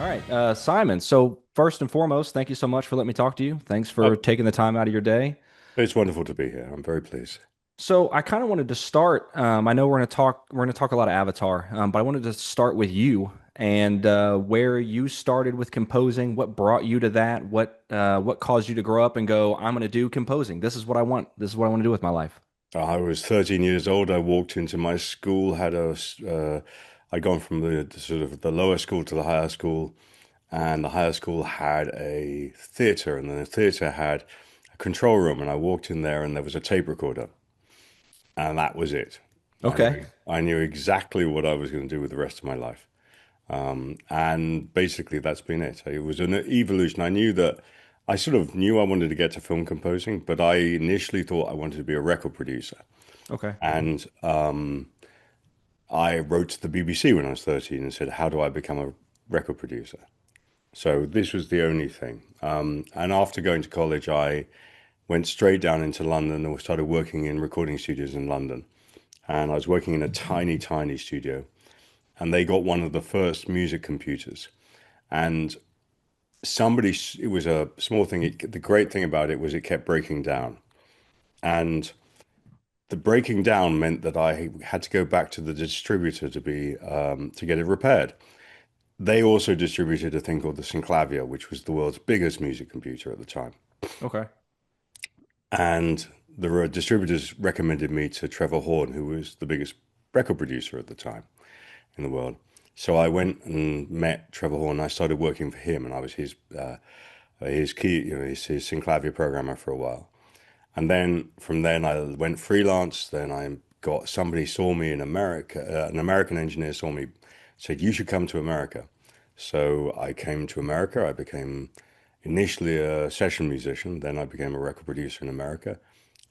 All right, Simon. So first and foremost, thank you so much for letting me talk to you. Thanks for Oh, taking the time out of your day. it's wonderful to be here. I'm very pleased. So I kind of wanted to start. I know we're gonna talk a lot of Avatar, but I wanted to start with you and where you started with composing. What brought you to that? What caused you to grow up and go, I'm gonna do composing. This is what I want. This is what I want to do with my life. I was 13 years old. I walked into my school, I'd gone from the sort of the lower school to the higher school, and the higher school had a theater, and then the theater had a control room, and I walked in there, and there was a tape recorder, and that was it. Okay. I knew exactly what I was going to do with the rest of my life. And basically, that's been it. It was an evolution. I knew that I sort of knew I wanted to get to film composing, but I initially thought I wanted to be a record producer. Okay. And I wrote to the BBC when I was 13 and said, how do I become a record producer? So this was the only thing. And after going to college, I went straight down into London and started working in recording studios in London. And I was working in a tiny, tiny studio. And they got one of the first music computers. And it was a small thing. The great thing about it was it kept breaking down. And the breaking down meant that I had to go back to the distributor to get it repaired. They also distributed a thing called the Synclavier, which was the world's biggest music computer at the time. Okay. And the distributors recommended me to Trevor Horn, who was the biggest record producer at the time in the world. So I went and met Trevor Horn. I started working for him, and I was his key, his Synclavier programmer for a while. And then from then I went freelance. Then I got somebody saw me in America. An American engineer saw me, said you should come to America. So I came to America. I became initially a session musician. Then I became a record producer in America.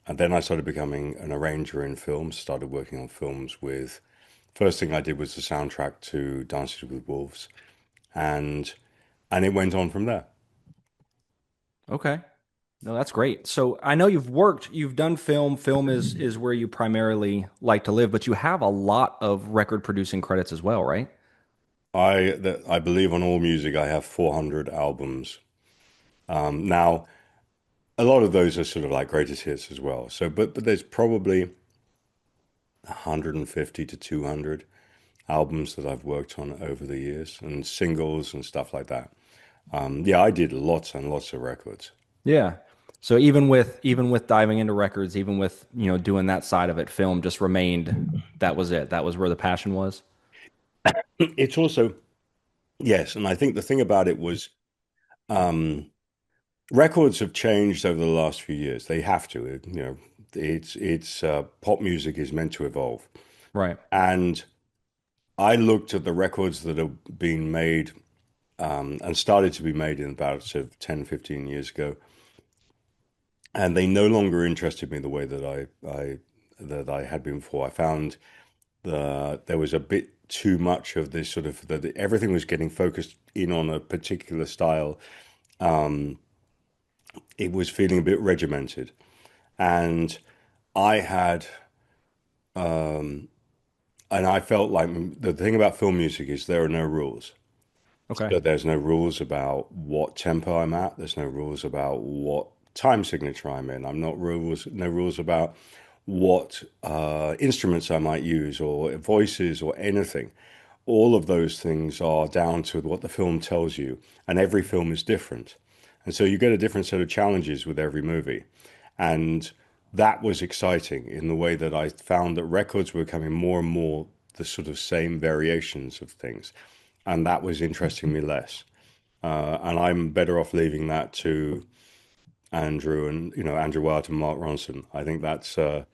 And then I started becoming an arranger in films, started working on films with, first thing I did was the soundtrack to Dances with Wolves. And and it went on from there. Okay. No, that's great. So I know you've done film. Film is where you primarily like to live, but you have a lot of record producing credits as well, right? I believe on All Music I have 400 albums. Now a lot of those are sort of like greatest hits as well. So but there's probably 150 to 200 albums that I've worked on over the years and singles and stuff like that. Yeah, I did lots and lots of records. Yeah. So even with diving into records, even with, doing that side of it, film just remained that was it. That was where the passion was. It's also, yes, and I think the thing about it was um, records have changed over the last few years. They have to. It's pop music is meant to evolve. Right. And I looked at the records that have been made and started to be made in about sort of 10, 15 years ago, and they no longer interested me the way that I had been before. I found there was a bit too much of this sort of that everything was getting focused in on a particular style. Um, it was feeling a bit regimented, and I had and I felt like the thing about film music is there are no rules. Okay. So there's no rules about what tempo I'm at. There's no rules about what time signature I'm in. No rules about what instruments I might use or voices or anything. All of those things are down to what the film tells you, and every film is different. And so you get a different set of challenges with every movie. And that was exciting in the way that I found that records were becoming more and more the sort of same variations of things. And that was interesting me less. And I'm better off leaving that to Andrew and Andrew Wyatt and Mark Ronson. I think that's uh,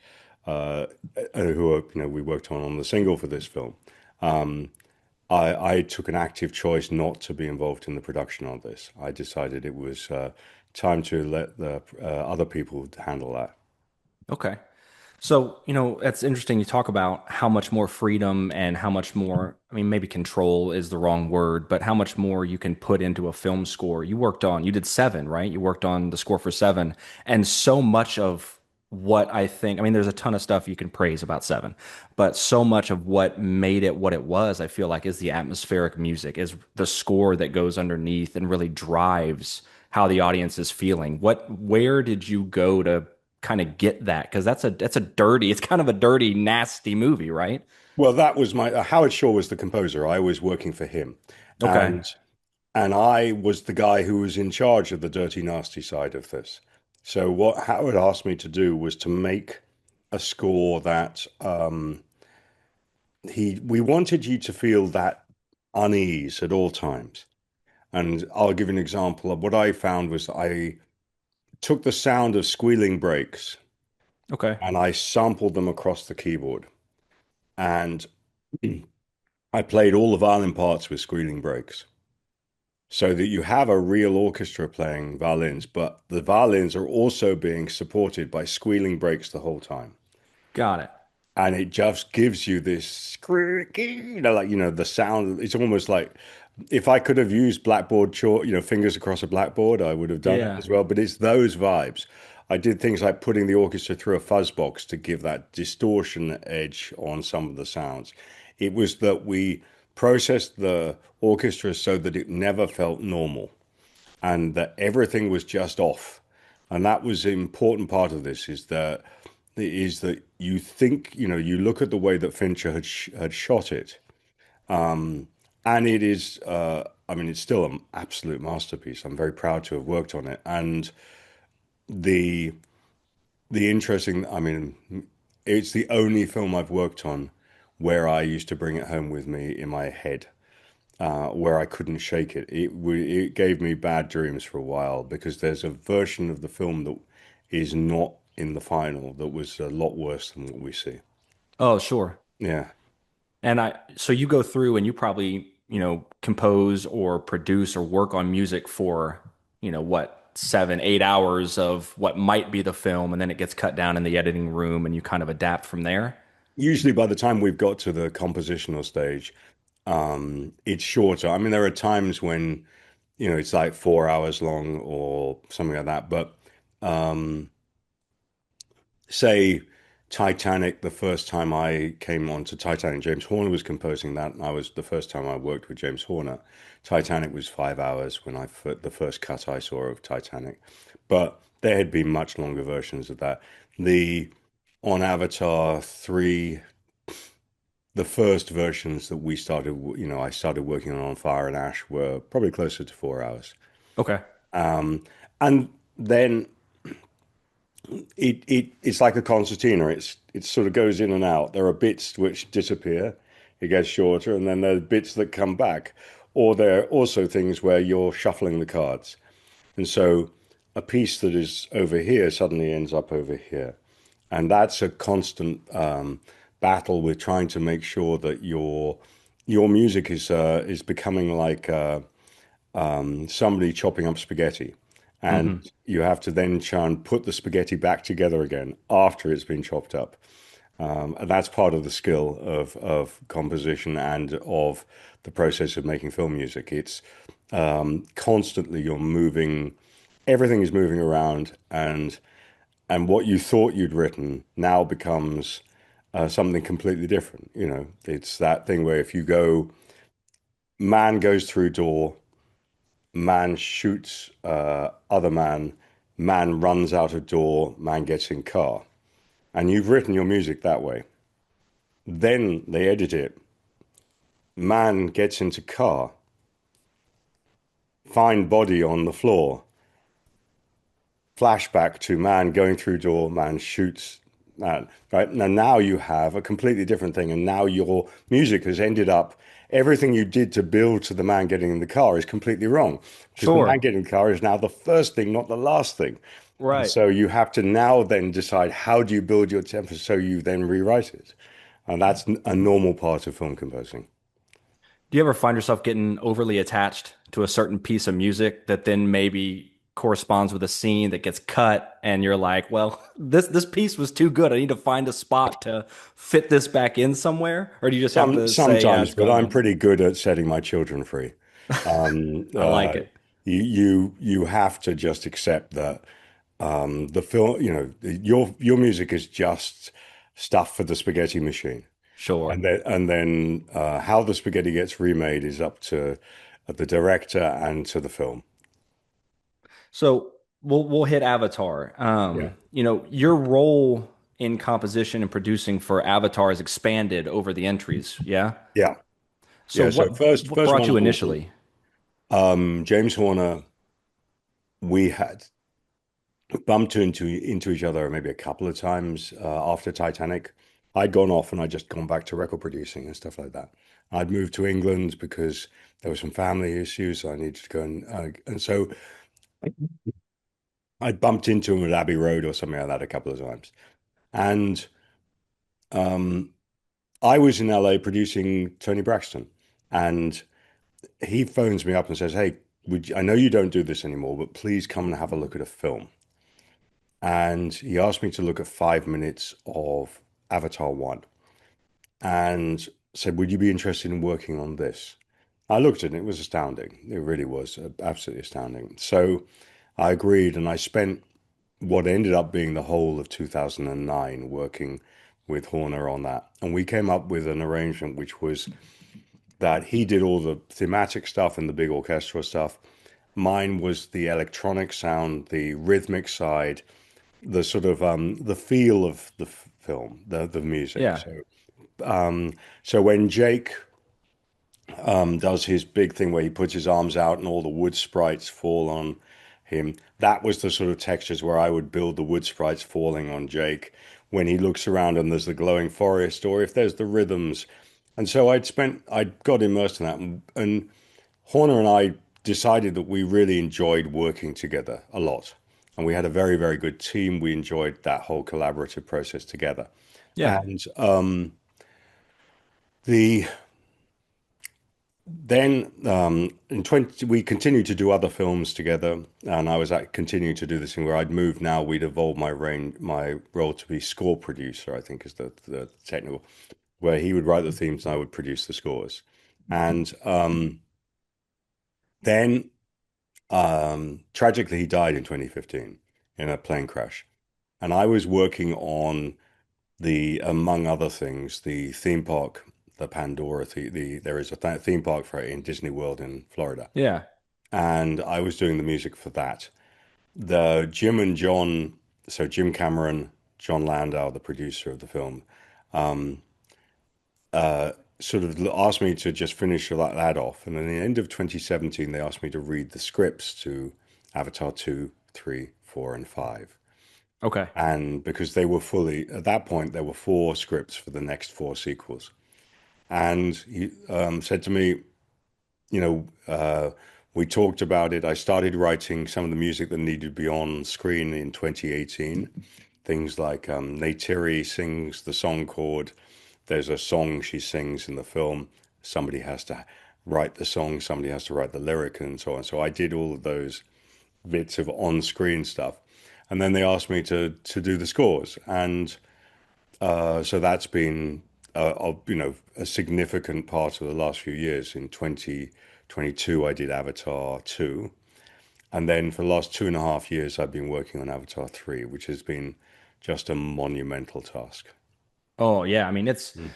who are, we worked on the single for this film. Um, I took an active choice not to be involved in the production of this. I decided it was time to let the other people handle that. Okay. So, it's interesting you talk about how much more freedom and how much more, I mean, maybe control is the wrong word, but how much more you can put into a film score. You did Seven, right? You worked on the score for Seven, and so much of what I think. I mean, there's a ton of stuff you can praise about Seven, but so much of what made it what it was, I feel like, is the atmospheric music, is the score that goes underneath and really drives how the audience is feeling. Where did you go to kind of get that? Because that's a dirty, it's kind of a dirty, nasty movie, right? Well, that was my Howard Shore was the composer. I was working for him, Okay, and I was the guy who was in charge of the dirty, nasty side of this. So what Howard asked me to do was to make a score that he we wanted you to feel that unease at all times. And I'll give you an example of what I found was I took the sound of squealing brakes okay, and I sampled them across the keyboard. And I played all the violin parts with squealing brakes so that you have a real orchestra playing violins, but the violins are also being supported by squealing brakes the whole time. got it. And it just gives you this squeaky, the sound. It's almost like if I could have used blackboard chalk, fingers across a blackboard, I would have done it Yeah. as well. But it's those vibes. I did things like putting the orchestra through a fuzz box to give that distortion edge on some of the sounds. It was that we processed the orchestra so that it never felt normal and that everything was just off. And that was the important part of this is that you think, you look at the way that Fincher had shot it, and it is, I mean, it's still an absolute masterpiece. I'm very proud to have worked on it. And the interesting, I mean, it's the only film I've worked on where I used to bring it home with me in my head, where I couldn't shake it. It gave me bad dreams for a while because there's a version of the film that is not in the final that was a lot worse than what we see. Oh, sure. Yeah. And so you go through and you probably, compose or produce or work on music for, what, 7, 8 hours of what might be the film, and then it gets cut down in the editing room and you kind of adapt from there. Usually by the time we've got to the compositional stage, it's shorter. I mean, there are times when, it's like 4 hours long or something like that. But say Titanic, the first time I came on to Titanic, James Horner was composing that, and I was the first time I worked with James Horner. Titanic was 5 hours when the first cut I saw of Titanic, but there had been much longer versions of that. The On Avatar 3, the first versions that we started, I started working on Fire and Ash were probably closer to 4 hours. Okay. And then it's like a concertina. It sort of goes in and out. There are bits which disappear, it gets shorter, and then there are bits that come back. Or there are also things where you're shuffling the cards. And so a piece that is over here suddenly ends up over here. And that's a constant battle with trying to make sure that your music is becoming like somebody chopping up spaghetti. And Hmm. you have to then try and put the spaghetti back together again after it's been chopped up. And that's part of the skill of composition and of the process of making film music. It's constantly you're moving, everything is moving around, and what you thought you'd written now becomes something completely different. It's that thing where if you go, man goes through door, man shoots other man, man runs out of door, man gets in car. And you've written your music that way. Then they edit it. Man gets into car, find body on the floor. Flashback to man going through door, man shoots man. Right now you have a completely different thing, and now your music has ended up. Everything you did to build to the man getting in the car is completely wrong because the man Sure. getting in the car is now the first thing, not the last thing. And Right. so you have to now then decide how do you build your tempo so you then rewrite it. And that's a normal part of film composing. Do you ever find yourself getting overly attached to a certain piece of music that then maybe corresponds with a scene that gets cut and you're like, well, this piece was too good. I need to find a spot to fit this back in somewhere? Or do you just have to say, yeah, Sometimes, it's but gone I'm now? pretty good at setting my children free. Um, I like uh, it. you have to just accept that. The film, your music is just stuff for the spaghetti machine. Sure. And then how the spaghetti gets remade is up to the director and to the film. So we'll hit Avatar. Yeah. Your role in composition and producing for Avatar has expanded over the entries. Yeah. Yeah. So Yeah. So what first brought one you I bought them. initially? James Horner, we had bumped into each other maybe a couple of times after Titanic. I'd gone off and I'd just gone back to record producing and stuff like that. I'd moved to England because there were some family issues, so I needed to go and so I'd bumped into him at Abbey Road or something like that a couple of times. And um, I was in LA producing Tony Braxton, and he phones me up and says, "Hey, I know you don't do this anymore, but please come and have a look at a film." And he asked me to look at 5 minutes of Avatar 1 and said, "Would you be interested in working on this?" I looked at it, it was astounding. It really was absolutely astounding. So I agreed, and I spent what ended up being the whole of 2009 working with Horner on that. And we came up with an arrangement which was that he did all the thematic stuff and the big orchestral stuff. Mine was the electronic sound, the rhythmic side, the sort of the feel of the film, the music. Yeah. So when Jake does his big thing where he puts his arms out and all the wood sprites fall on him, that was the sort of textures where I would build the wood sprites falling on Jake when he looks around and there's the glowing forest, or if there's the rhythms. And so I'd got immersed in that, and Horner and I decided that we really enjoyed working together a lot. And we had a very, very good team. We enjoyed that whole collaborative process together. Yeah. And the then in 20, we continued to do other films together. And I was continuing to do this thing where I'd moved now, we'd evolved my role to be score producer, I think is the technical, where he would write the themes and I would produce the scores. And then tragically, he died in 2015 in a plane crash. And I was working on among other things, the theme park, the Pandora. There is a theme park for it in Disney World in Florida, Yeah. and I was doing the music for that. The Jim and John, so Jim Cameron, John Landau, the producer of the film, sort of asked me to just finish that off. And then at the end of 2017, they asked me to read the scripts to Avatar 2, 3, 4, and 5. Okay. And because they were fully, at that point, there were four scripts for the next four sequels. And he said to me, you know, we talked about it. I started writing some of the music that needed to be on screen in 2018. Things like Neytiri sings the song chord. There's a song she sings in the film. Somebody has to write the song, somebody has to write the lyric, and so on. So I did all of those bits of on-screen stuff. And then they asked me to do the scores. And so that's been a significant part of the last few years. In 2022, I did Avatar 2, and then for the last 2.5 years, I've been working on Avatar 3, which has been just a monumental task. Oh, yeah. I mean, it's Mm.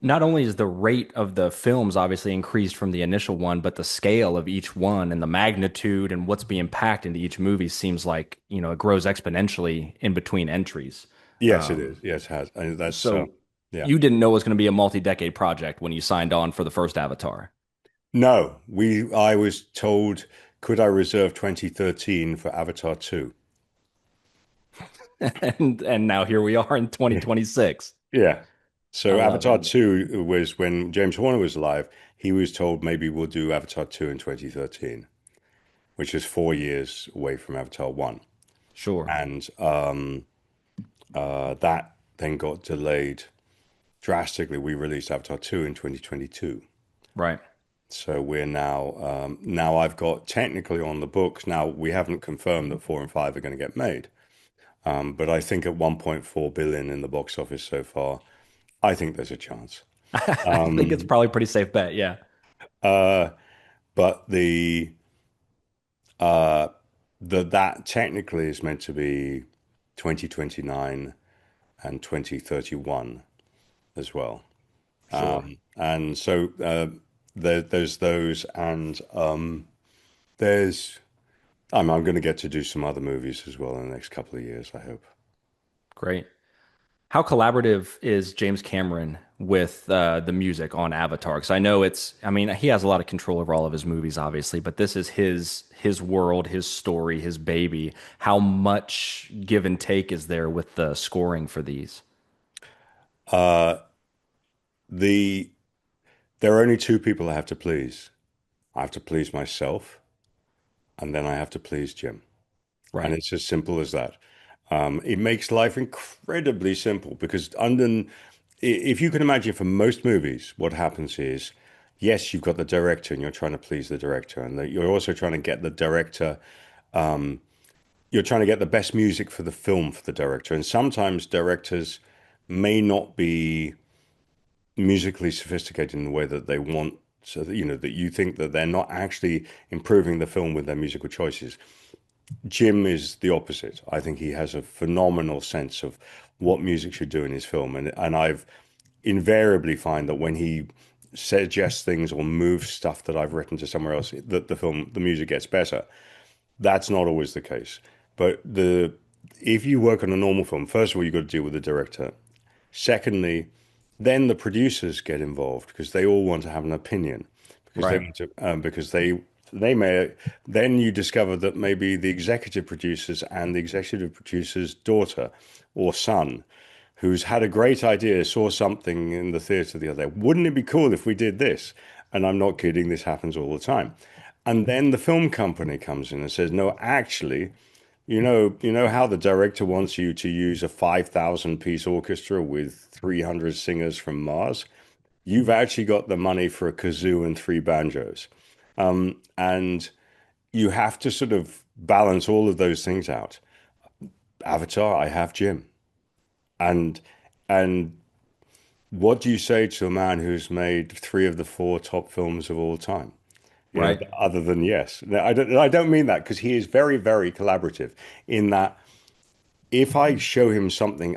not only is the rate of the films obviously increased from the initial one, but the scale of each one and the magnitude and what's being packed into each movie seems like, it grows exponentially in between entries. Yes, it is. Um, Yes, it has. And that's so yeah. you didn't know it was going to be a multi-decade project when you signed on for the first Avatar. No, I was told, could I reserve 2013 for Avatar 2? And now here we are in 2026. Yeah. I So love it. Avatar 2 was when James Horner was alive. He was told maybe we'll do Avatar 2 in 2013, which is 4 years away from Avatar 1. Sure. And that then got delayed drastically. We released Avatar 2 in 2022. Right. So we're now I've got technically on the books. Now we haven't confirmed that 4 and 5 are going to get made. But I think at 1.4 billion in the box office so far, I think there's a chance. I think it's probably a pretty safe bet. Yeah. But the that technically is meant to be 2029 and 2031 as well. Sure. And so there's those, and there's I'm going to get to do some other movies as well in the next couple of years, I hope. Great. How collaborative is James Cameron with the music on Avatar? Because I know I mean, he has a lot of control over all of his movies, obviously, but this is his world, his story, his baby. How much give and take is there with the scoring for these? Uh, the there are only two people I have to please. I have to please myself, and then I have to please Jim. And Right, it's as simple as that. It makes life incredibly simple because if you can imagine for most movies, what happens is, yes, you've got the director and you're trying to please the director, and that you're also trying to get the director, you're trying to get the best music for the film for the director. And sometimes directors may not be musically sophisticated in the way that they want, so that that you think that they're not actually improving the film with their musical choices. Jim is the opposite. I think he has a phenomenal sense of what music should do in his film, and I've invariably find that when he suggests things or moves stuff that I've written to somewhere else, that the music gets better. That's not always the case. But the if you work on a normal film, first of all, you've got to deal with the director. Secondly, then the producers get involved because they all want to have an opinion because they right, want to because they may then you discover that maybe the executive producers and the executive producer's daughter or son who's had a great idea saw something in the theater the other day. Wouldn't it be cool if we did this? And I'm not kidding, this happens all the time. And then the film company comes in and says, no, actually, you know how the director wants you to use a 5,000 piece orchestra with 300 singers from Mars? You've actually got the money for a kazoo and three banjos. And you have to sort of balance all of those things out. Avatar, I have Jim. And and what do you say to a man who's made three of the four top films of all time? right, Other than yes. Now, I don't mean that because he is very, very collaborative in that if I show him something,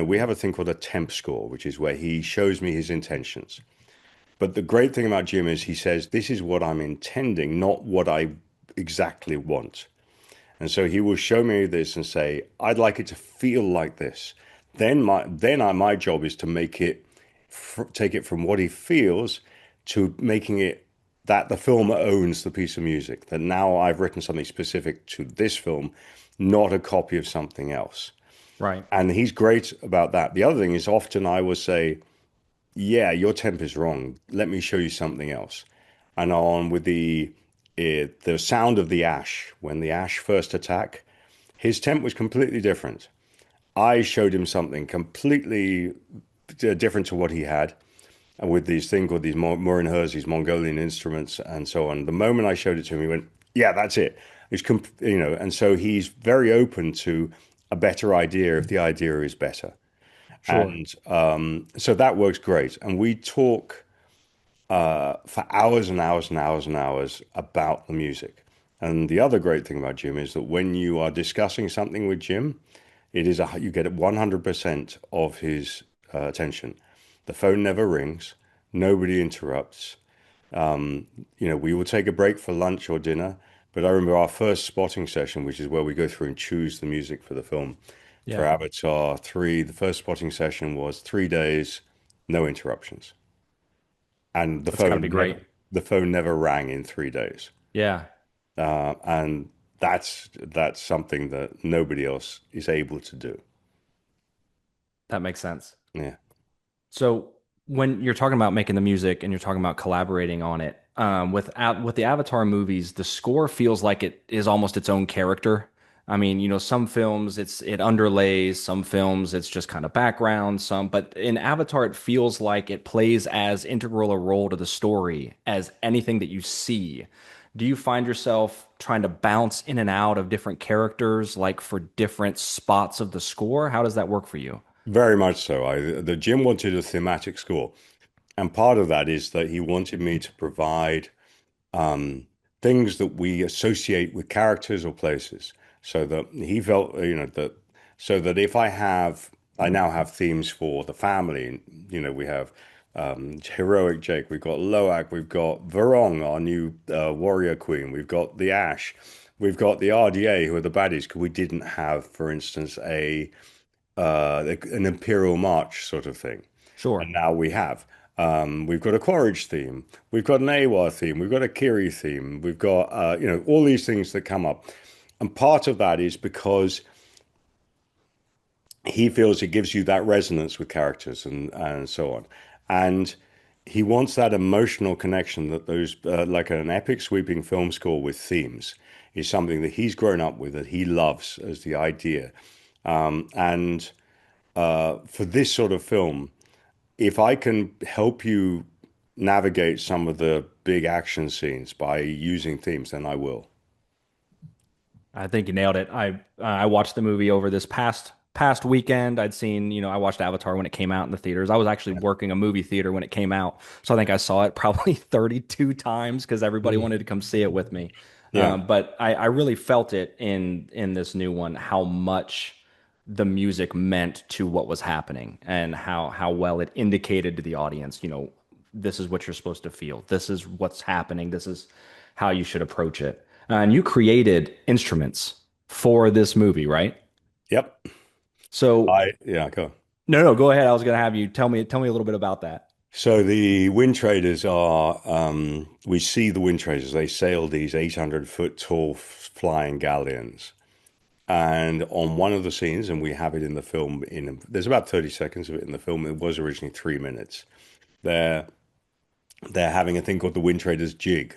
we have a thing called a temp score, which is where he shows me his intentions. But the great thing about Jim is he says, this is what I'm intending, not what I exactly want. And so he will show me this and say, I'd like it to feel like this. My job is to take it from what he feels to making it that the film owns the piece of music. That now I've written something specific to this film, not a copy of something else. right. And he's great about that. The other thing is often I will say, yeah, your temp is wrong. Let me show you something else. And on with the sound of the ash, when the ash first attack, his temp was completely different. I showed him something completely different to what he had, and with these thing called these Murin these Mongolian instruments and so on. The moment I showed it to him, he went, "Yeah, that's it." And so he's very open to a better idea if the idea is better, Sure. and so that works great. And we talk for hours and hours and hours and hours about the music. And the other great thing about Jim is that when you are discussing something with Jim, you get 100% of his attention. The phone never rings, nobody interrupts. We will take a break for lunch or dinner, but I remember our first spotting session, which is where we go through and choose the music for the film. For Yeah, Avatar 3, the first spotting session was 3 days, no interruptions. And that's got to be great. the phone never rang in 3 days. Yeah, And that's something that nobody else is able to do. that makes sense. Yeah. So when you're talking about making the music and you're talking about collaborating on it, with the Avatar movies, the score feels like it is almost its own character. I mean, some films it underlays, some films it's just kind of background, but in Avatar it feels like it plays as integral a role to the story as anything that you see. Do you find yourself trying to bounce in and out of different characters, like for different spots of the score? How does that work for you? Very much so. The Jim wanted a thematic score. And part of that is that he wanted me to provide things that we associate with characters or places, so that he felt, that so that if I now have themes for the family. We have heroic Jake, we've got Loak, we've got Varong, our new warrior queen, we've got the Ash, we've got the RDA, who are the baddies, because we didn't have, for instance, an Imperial March sort of thing. Sure. And now we have. We've got a Quaritch theme, we've got an Awa theme, we've got a Kiri theme, we've got all these things that come up. And part of that is because he feels it gives you that resonance with characters and so on. And he wants that emotional connection that those, like an epic sweeping film score with themes, is something that he's grown up with, that he loves as the idea. And for this sort of film, if I can help you navigate some of the big action scenes by using themes, then I will. I think you nailed it. I watched the movie over this past weekend. I'd seen, I watched Avatar when it came out in the theaters. I was actually working a movie theater when it came out, so I think I saw it probably 32 times because everybody Mm. wanted to come see it with me. Yeah. But I really felt it in this new one how much the music meant to what was happening and how well it indicated to the audience, this is what you're supposed to feel. This is what's happening. This is how you should approach it. And you created instruments for this movie, right? Yep. So, Yeah, go. no, no, go ahead. I was going to have you tell me a little bit about that. So the wind traders are, we see the wind traders, they sail these 800-foot tall flying galleons. And on one of the scenes, and we have it in the film, there's about 30 seconds of it in the film. It was originally 3 minutes. They're they're having a thing called the wind traders jig,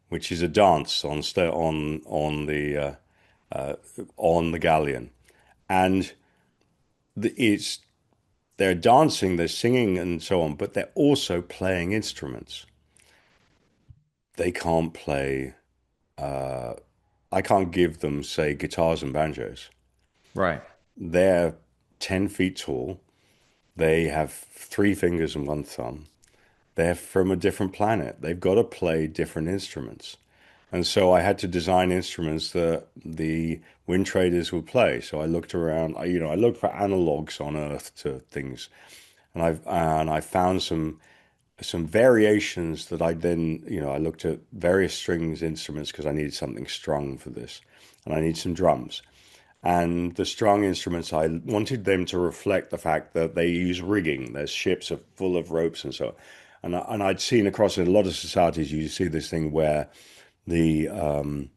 which is a dance on the galleon, and it's they're dancing, they're singing, and so on, but they're also playing instruments. They can't play. I can't give them, say, guitars and banjos. Right. They're 10 feet tall. They have three fingers and one thumb. They're from a different planet. They've got to play different instruments. And so I had to design instruments that the wind traders would play. So I looked around, I looked for analogs on Earth to things, and I found some variations that I then, I looked at various strings instruments because I needed something strung for this, and I need some drums. And the strung instruments, I wanted them to reflect the fact that they use rigging. Their ships are full of ropes and so on. And I'd seen across in a lot of societies, you see this thing the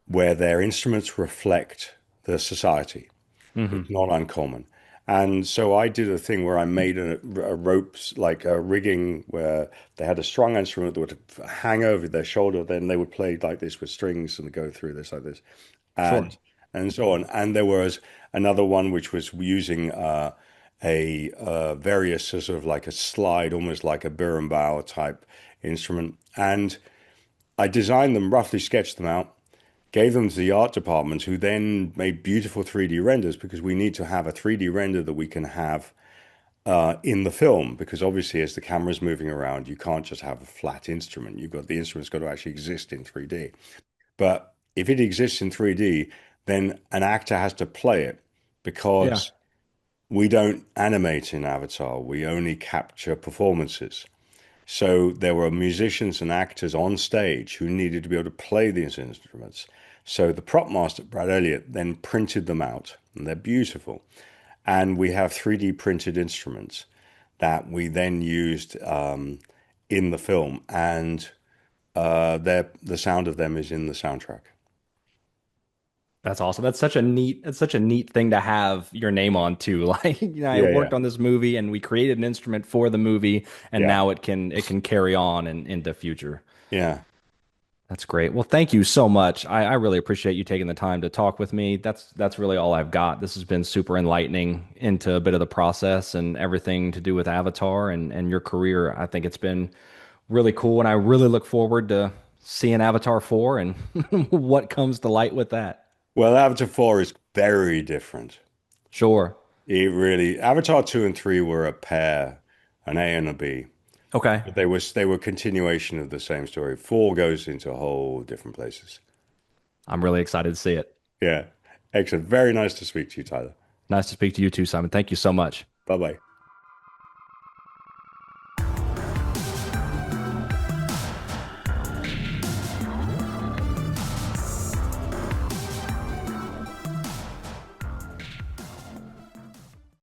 where their instruments reflect the society. Hmm. It's not uncommon. And so I did a thing where I made a ropes, like a rigging, where they had a strung instrument that would hang over their shoulder. Then they would play like this with strings and go through this like this, Sure. and and so on. And there was another one which was using a various sort of like a slide, almost like a berimbau type instrument. And I designed them, roughly sketched them out, gave them to the art department, who then made beautiful 3D renders, because we need to have a 3D render that we can have in the film, because obviously as the camera's moving around, you can't just have a flat instrument. The instrument's got to actually exist in 3D. But if it exists in 3D, then an actor has to play it, Yeah. because we don't animate in Avatar. We only capture performances. So there were musicians and actors on stage who needed to be able to play these instruments. So the prop master, Brad Elliott, then printed them out, and they're beautiful. And we have 3D printed instruments that we then used in the film, and the sound of them is in the soundtrack. That's awesome. It's such a neat thing to have your name on too. Like, I Yeah, worked yeah, on this movie and we created an instrument for the movie and yeah, now it can carry on and into future. yeah. That's great. Well, thank you so much. I really appreciate you taking the time to talk with me. That's really all I've got. This has been super enlightening into a bit of the process and everything to do with Avatar and your career. I think it's been really cool, and I really look forward to seeing Avatar 4 and what comes to light with that. Well, Avatar 4 is very different. Sure. It really, Avatar 2 and 3 were a pair, an A and a B. Okay. But they were continuation of the same story. Four goes into whole different places. I'm really excited to see it. Yeah. Excellent. Very nice to speak to you, Tyler. Nice to speak to you too, Simon. Thank you so much. Bye bye.